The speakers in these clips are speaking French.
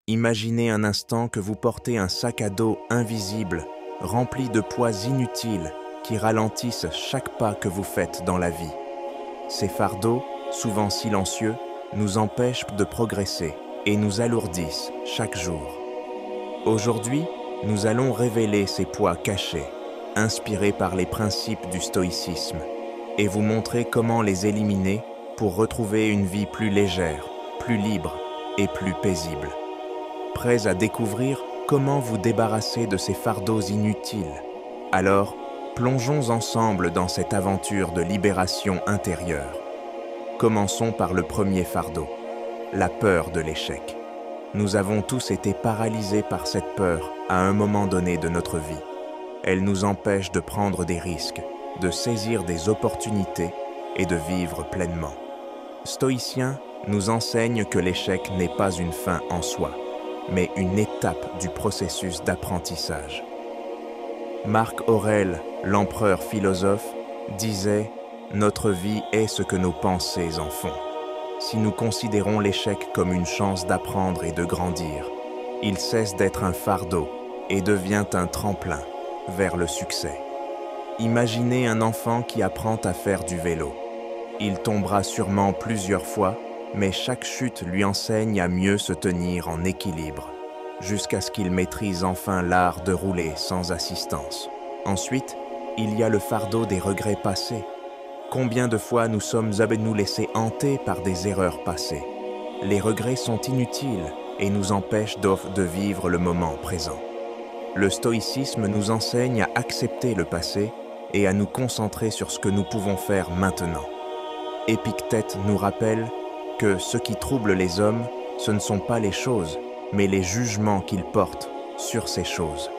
Imaginez un instant que vous portez un sac à dos invisible, rempli de poids inutiles qui ralentissent chaque pas que vous faites dans la vie. Ces fardeaux, souvent silencieux, nous empêchent de progresser et nous alourdissent chaque jour. Aujourd'hui, nous allons révéler ces poids cachés, inspirés par les principes du stoïcisme, et vous montrer comment les éliminer pour retrouver une vie plus légère, plus libre et plus paisible. Prêts à découvrir comment vous débarrasser de ces fardeaux inutiles? Alors, plongeons ensemble dans cette aventure de libération intérieure. Commençons par le premier fardeau, la peur de l'échec. Nous avons tous été paralysés par cette peur à un moment donné de notre vie. Elle nous empêche de prendre des risques, de saisir des opportunités et de vivre pleinement. Stoïcien nous enseigne que l'échec n'est pas une fin en soi, mais une étape du processus d'apprentissage. Marc Aurèle, l'empereur philosophe, disait « Notre vie est ce que nos pensées en font ». Si nous considérons l'échec comme une chance d'apprendre et de grandir, il cesse d'être un fardeau et devient un tremplin vers le succès. Imaginez un enfant qui apprend à faire du vélo. Il tombera sûrement plusieurs fois, mais chaque chute lui enseigne à mieux se tenir en équilibre, jusqu'à ce qu'il maîtrise enfin l'art de rouler sans assistance. Ensuite, il y a le fardeau des regrets passés. Combien de fois nous sommes à nous laisser hanter par des erreurs passées? Les regrets sont inutiles et nous empêchent de vivre le moment présent. Le stoïcisme nous enseigne à accepter le passé et à nous concentrer sur ce que nous pouvons faire maintenant. Épictète nous rappelle que ce qui trouble les hommes, ce ne sont pas les choses, mais les jugements qu'ils portent sur ces choses.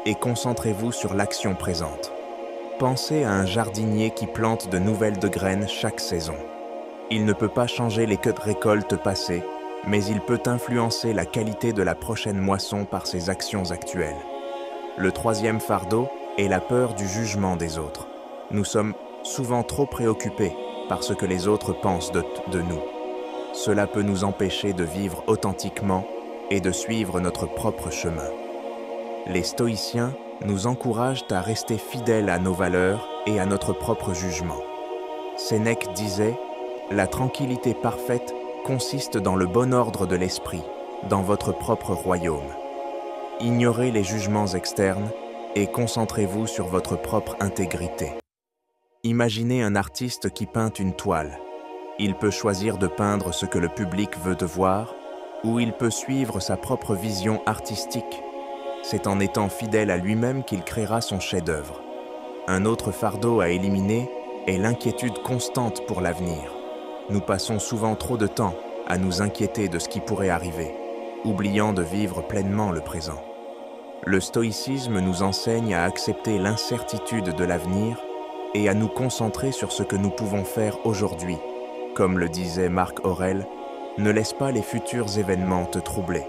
Et concentrez-vous sur l'action présente. Pensez à un jardinier qui plante de nouvelles graines chaque saison. Il ne peut pas changer les récoltes passées, mais il peut influencer la qualité de la prochaine moisson par ses actions actuelles. Le troisième fardeau est la peur du jugement des autres. Nous sommes souvent trop préoccupés par ce que les autres pensent de nous. Cela peut nous empêcher de vivre authentiquement et de suivre notre propre chemin. Les stoïciens nous encouragent à rester fidèles à nos valeurs et à notre propre jugement. Sénèque disait « La tranquillité parfaite consiste dans le bon ordre de l'esprit, dans votre propre royaume. Ignorez les jugements externes et concentrez-vous sur votre propre intégrité. » Imaginez un artiste qui peint une toile. Il peut choisir de peindre ce que le public veut voir, ou il peut suivre sa propre vision artistique. C'est en étant fidèle à lui-même qu'il créera son chef-d'œuvre. Un autre fardeau à éliminer est l'inquiétude constante pour l'avenir. Nous passons souvent trop de temps à nous inquiéter de ce qui pourrait arriver, oubliant de vivre pleinement le présent. Le stoïcisme nous enseigne à accepter l'incertitude de l'avenir et à nous concentrer sur ce que nous pouvons faire aujourd'hui. Comme le disait Marc Aurèle, ne laisse pas les futurs événements te troubler.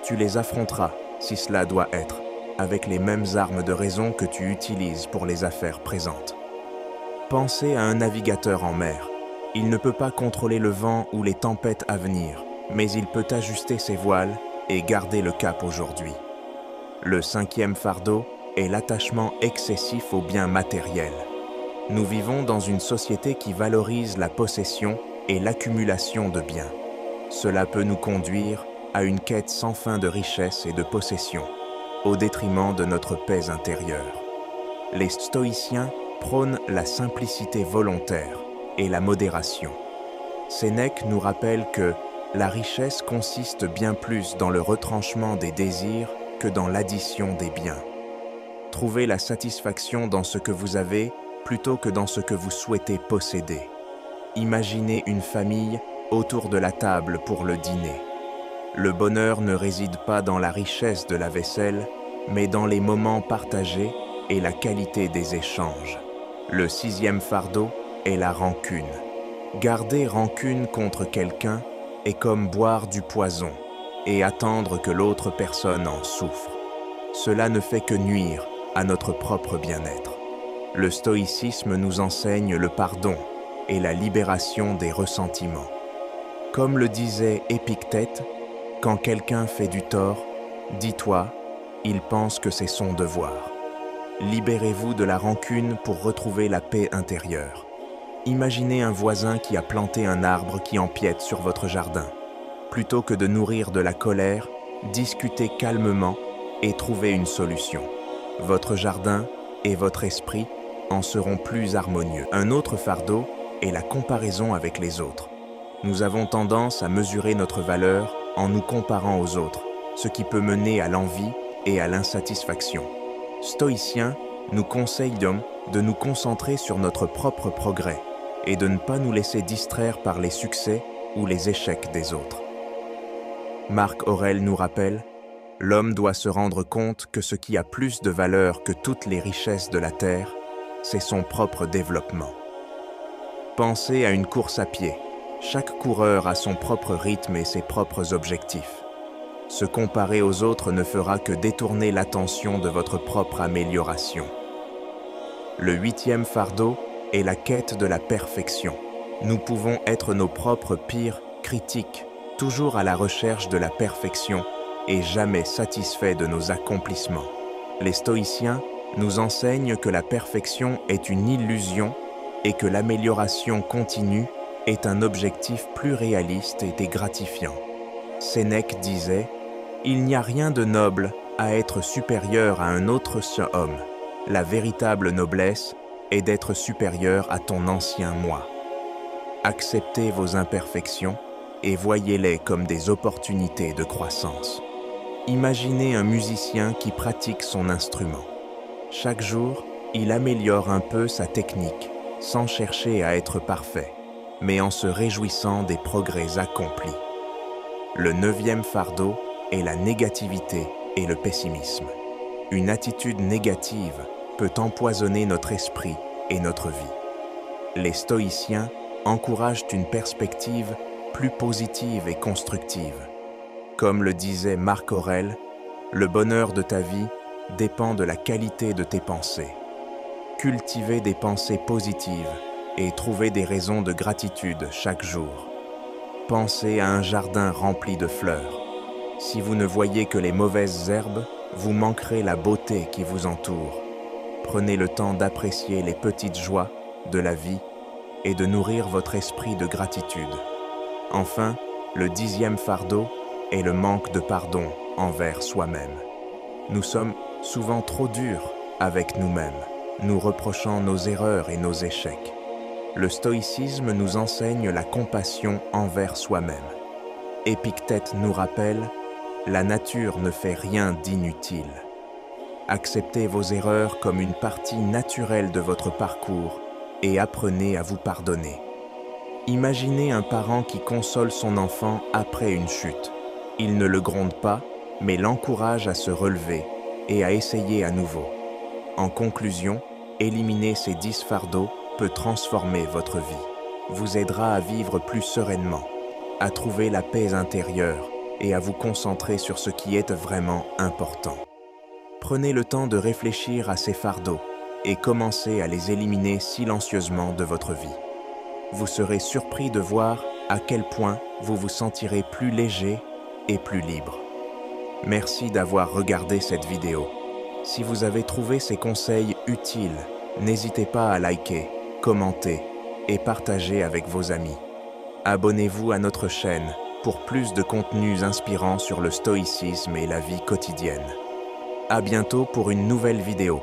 Tu les affronteras, si cela doit être, avec les mêmes armes de raison que tu utilises pour les affaires présentes. Pensez à un navigateur en mer. Il ne peut pas contrôler le vent ou les tempêtes à venir, mais il peut ajuster ses voiles et garder le cap aujourd'hui. Le cinquième fardeau est l'attachement excessif aux biens matériels. Nous vivons dans une société qui valorise la possession et l'accumulation de biens. Cela peut nous conduire à une quête sans fin de richesse et de possession, au détriment de notre paix intérieure. Les stoïciens prônent la simplicité volontaire et la modération. Sénèque nous rappelle que la richesse consiste bien plus dans le retranchement des désirs que dans l'addition des biens. Trouvez la satisfaction dans ce que vous avez plutôt que dans ce que vous souhaitez posséder. Imaginez une famille autour de la table pour le dîner. Le bonheur ne réside pas dans la richesse de la vaisselle, mais dans les moments partagés et la qualité des échanges. Le sixième fardeau est la rancune. Garder rancune contre quelqu'un est comme boire du poison et attendre que l'autre personne en souffre. Cela ne fait que nuire à notre propre bien-être. Le stoïcisme nous enseigne le pardon et la libération des ressentiments. Comme le disait Épictète, Quand quelqu'un fait du tort, dis-toi, il pense que c'est son devoir. Libérez-vous de la rancune pour retrouver la paix intérieure. Imaginez un voisin qui a planté un arbre qui empiète sur votre jardin. Plutôt que de nourrir de la colère, discutez calmement et trouvez une solution. Votre jardin et votre esprit en seront plus harmonieux. Un autre fardeau est la comparaison avec les autres. Nous avons tendance à mesurer notre valeur en nous comparant aux autres, ce qui peut mener à l'envie et à l'insatisfaction. Stoïciens nous conseillent de nous concentrer sur notre propre progrès et de ne pas nous laisser distraire par les succès ou les échecs des autres. Marc Aurèle nous rappelle, l'homme doit se rendre compte que ce qui a plus de valeur que toutes les richesses de la terre, c'est son propre développement. Pensez à une course à pied. Chaque coureur a son propre rythme et ses propres objectifs. Se comparer aux autres ne fera que détourner l'attention de votre propre amélioration. Le 8e fardeau est la quête de la perfection. Nous pouvons être nos propres pires critiques, toujours à la recherche de la perfection et jamais satisfaits de nos accomplissements. Les stoïciens nous enseignent que la perfection est une illusion et que l'amélioration continue est un objectif plus réaliste et gratifiant. Sénèque disait « Il n'y a rien de noble à être supérieur à un autre homme. La véritable noblesse est d'être supérieur à ton ancien moi. » Acceptez vos imperfections et voyez-les comme des opportunités de croissance. Imaginez un musicien qui pratique son instrument. Chaque jour, il améliore un peu sa technique, sans chercher à être parfait, mais en se réjouissant des progrès accomplis. Le 9e fardeau est la négativité et le pessimisme. Une attitude négative peut empoisonner notre esprit et notre vie. Les stoïciens encouragent une perspective plus positive et constructive. Comme le disait Marc Aurèle, le bonheur de ta vie dépend de la qualité de tes pensées. Cultivez des pensées positives et trouvez des raisons de gratitude chaque jour. Pensez à un jardin rempli de fleurs. Si vous ne voyez que les mauvaises herbes, vous manquerez la beauté qui vous entoure. Prenez le temps d'apprécier les petites joies de la vie et de nourrir votre esprit de gratitude. Enfin, le 10e fardeau est le manque de pardon envers soi-même. Nous sommes souvent trop durs avec nous-mêmes, nous reprochant nos erreurs et nos échecs. Le stoïcisme nous enseigne la compassion envers soi-même. Épictète nous rappelle « La nature ne fait rien d'inutile ». Acceptez vos erreurs comme une partie naturelle de votre parcours et apprenez à vous pardonner. Imaginez un parent qui console son enfant après une chute. Il ne le gronde pas, mais l'encourage à se relever et à essayer à nouveau. En conclusion, éliminer ces 10 fardeaux peut transformer votre vie, vous aidera à vivre plus sereinement, à trouver la paix intérieure et à vous concentrer sur ce qui est vraiment important. Prenez le temps de réfléchir à ces fardeaux et commencez à les éliminer silencieusement de votre vie. Vous serez surpris de voir à quel point vous vous sentirez plus léger et plus libre. Merci d'avoir regardé cette vidéo. Si vous avez trouvé ces conseils utiles, n'hésitez pas à liker, commenter et partager avec vos amis. Abonnez-vous à notre chaîne pour plus de contenus inspirants sur le stoïcisme et la vie quotidienne. À bientôt pour une nouvelle vidéo.